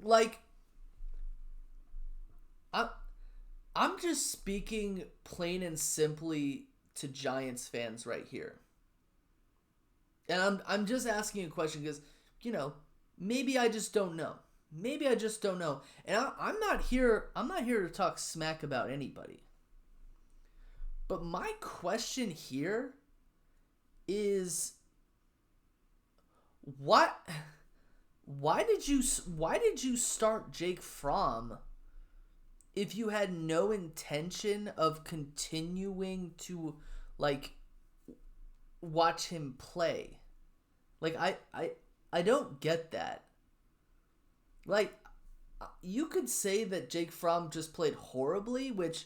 Like, I, I'm just speaking plain and simply to Giants fans right here. And I'm just asking a question because, you know, maybe I just don't know. Maybe I just don't know. And I'm not here to talk smack about anybody. But my question here is what why did you start Jake Fromm if you had no intention of continuing to, like, watch him play? Like, I don't get that. Like, you could say that Jake Fromm just played horribly, which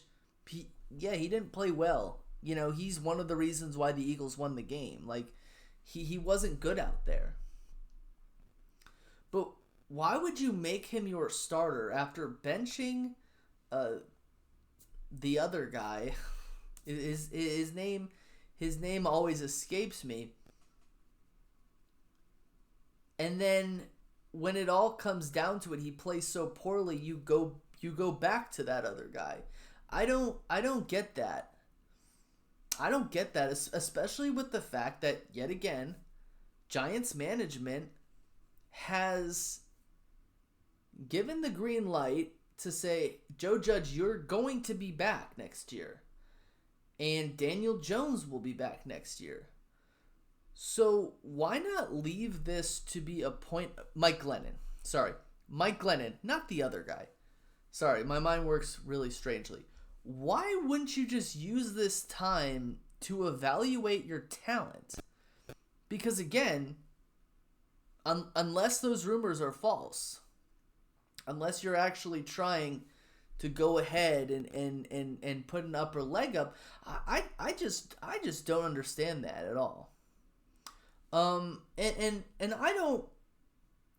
yeah, he didn't play well. You know, he's one of the reasons why the Eagles won the game. Like, he wasn't good out there. But why would you make him your starter after benching uh, the other guy? His name always escapes me. And then when it all comes down to it, he plays so poorly. You go back to that other guy. I don't get that. I don't get that, especially with the fact that, yet again, Giants management has given the green light to say, Joe Judge, you're going to be back next year. And Daniel Jones will be back next year. So why not leave this to be a point? Mike Glennon. Sorry. Mike Glennon, not the other guy. Sorry, my mind works really strangely. Why wouldn't you just use this time to evaluate your talent? Because again, unless those rumors are false, unless you're actually trying to go ahead and put an upper leg up, I just don't understand that at all. And I don't.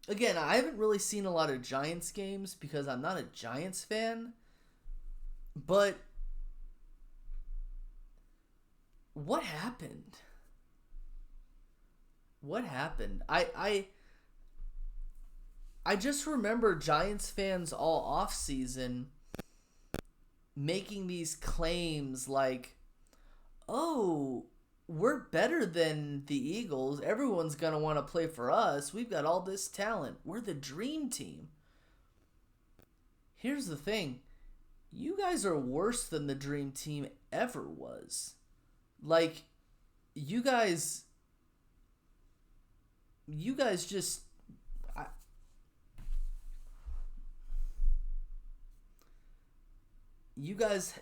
Again, I haven't really seen a lot of Giants games because I'm not a Giants fan. But what happened? What happened? I just remember Giants fans all off season making these claims like, "Oh, we're better than the Eagles. Everyone's going to want to play for us. We've got all this talent. We're the dream team." Here's the thing. You guys are worse than the dream team ever was. Like, you guys just I, you guys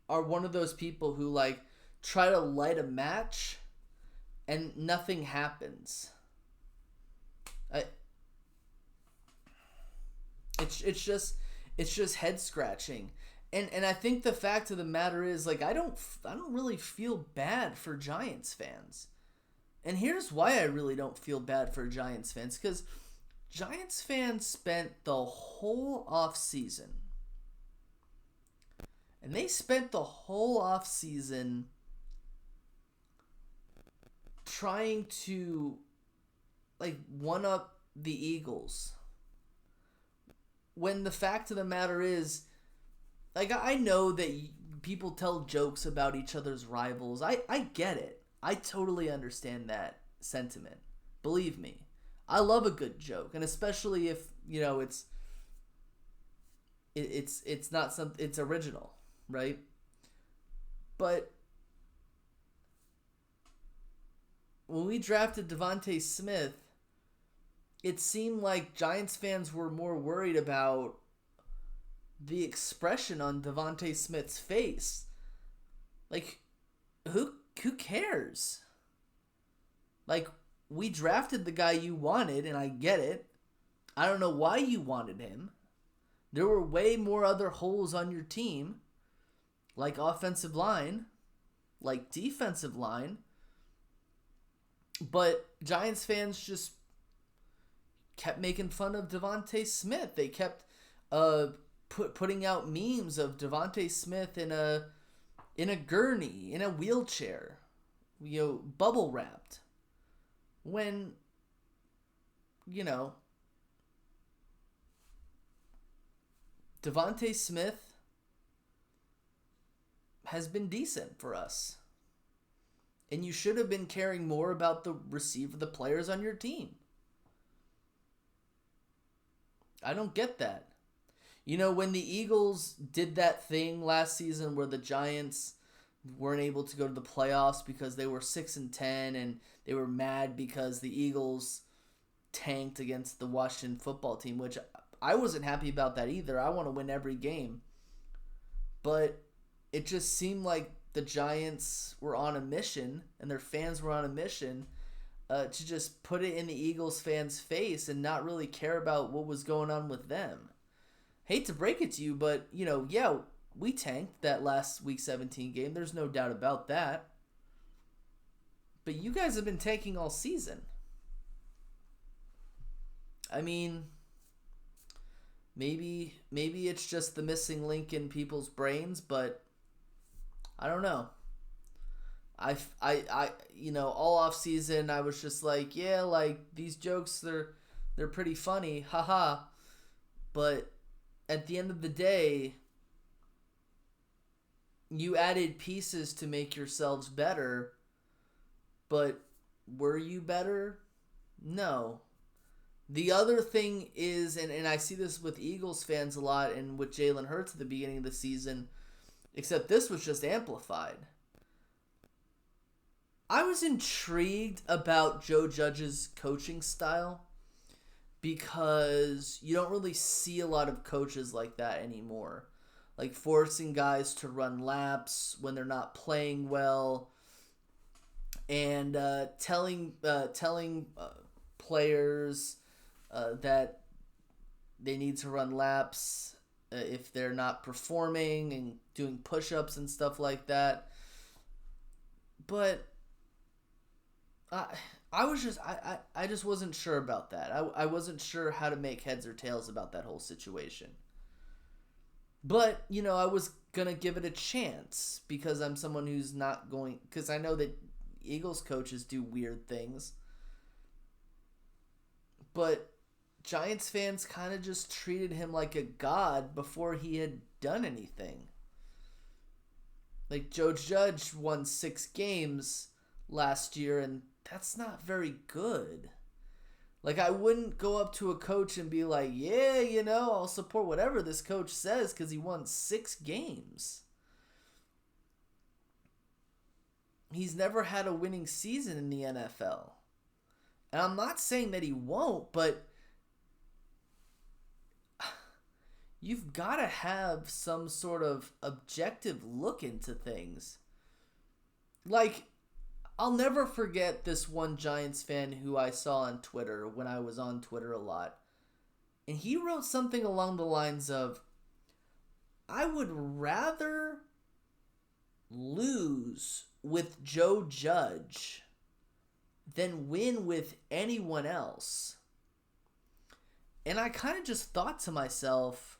are one of those people who, like, try to light a match and nothing happens. I, it's just head scratching. And I think the fact of the matter is, like, I don't really feel bad for Giants fans. And here's why I really don't feel bad for Giants fans, cuz Giants fans spent the whole off season, and they spent the whole off season trying to, like, one up the Eagles, when the fact of the matter is, like, I know that people tell jokes about each other's rivals. I get it. I totally understand that sentiment. Believe me. I love a good joke, and especially if, you know, it's not something, it's original, right? But when we drafted Devontae Smith, it seemed like Giants fans were more worried about the expression on Devontae Smith's face. Like, who cares? Like, we drafted the guy you wanted, and I get it. I don't know why you wanted him. There were way more other holes on your team, like offensive line, like defensive line. But Giants fans just kept making fun of Devontae Smith. They kept putting out memes of Devontae Smith in a gurney, in a wheelchair, you know, bubble wrapped. When, you know, Devontae Smith has been decent for us. And you should have been caring more about the players on your team. I don't get that. You know, when the Eagles did that thing last season where the Giants weren't able to go to the playoffs because they were 6-10 and they were mad because the Eagles tanked against the Washington football team, which I wasn't happy about that either. I want to win every game. But it just seemed like the Giants were on a mission and their fans were on a mission to just put it in the Eagles fans' face and not really care about what was going on with them. Hate to break it to you, but, you know, yeah, we tanked that last Week 17 game. There's no doubt about that. But you guys have been tanking all season. I mean, maybe it's just the missing link in people's brains, but I don't know. I you know, all off season I was just like, yeah, like these jokes they're pretty funny, haha. But at the end of the day, you added pieces to make yourselves better, but were you better? No. The other thing is, and I see this with Eagles fans a lot and with Jalen Hurts at the beginning of the season, except this was just amplified. I was intrigued about Joe Judge's coaching style because you don't really see a lot of coaches like that anymore. Like forcing guys to run laps when they're not playing well, and telling players that they need to run laps if they're not performing, and doing push-ups and stuff like that. But I just wasn't sure about that. I wasn't sure how to make heads or tails about that whole situation. But, you know, I was going to give it a chance because I'm someone who's not going... Because I know that Eagles coaches do weird things. But Giants fans kind of just treated him like a god before he had done anything. Like, Joe Judge won 6 games last year, and that's not very good. Like, I wouldn't go up to a coach and be like, yeah, you know, I'll support whatever this coach says because he won 6 games. He's never had a winning season in the NFL. And I'm not saying that he won't, but you've got to have some sort of objective look into things. Like, I'll never forget this one Giants fan who I saw on Twitter when I was on Twitter a lot. And he wrote something along the lines of, I would rather lose with Joe Judge than win with anyone else. And I kind of just thought to myself,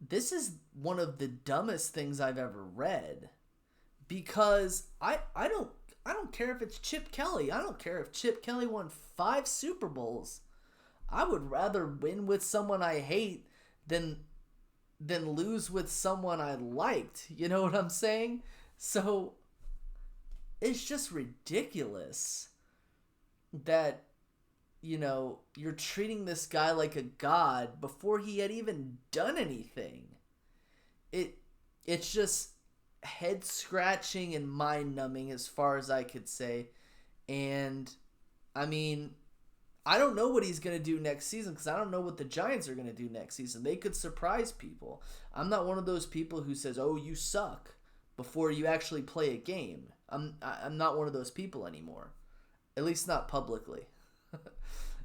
this is one of the dumbest things I've ever read. Because I don't care if it's Chip Kelly. I don't care if Chip Kelly won 5 Super Bowls. I would rather win with someone I hate than lose with someone I liked. You know what I'm saying? So it's just ridiculous that, you know, you're treating this guy like a god before he had even done anything. It's just head scratching and mind numbing as far as I could say. And I mean, I don't know what he's going to do next season because I don't know what the Giants are going to do next season. They could surprise people. I'm not one of those people who says, oh, you suck before you actually play a game. I'm not one of those people anymore. At least not publicly.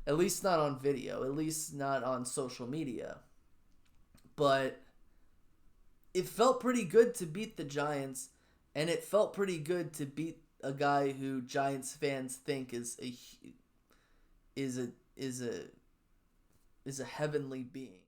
At least not on video. At least not on social media. But it felt pretty good to beat the Giants, and it felt pretty good to beat a guy who Giants fans think is a heavenly being.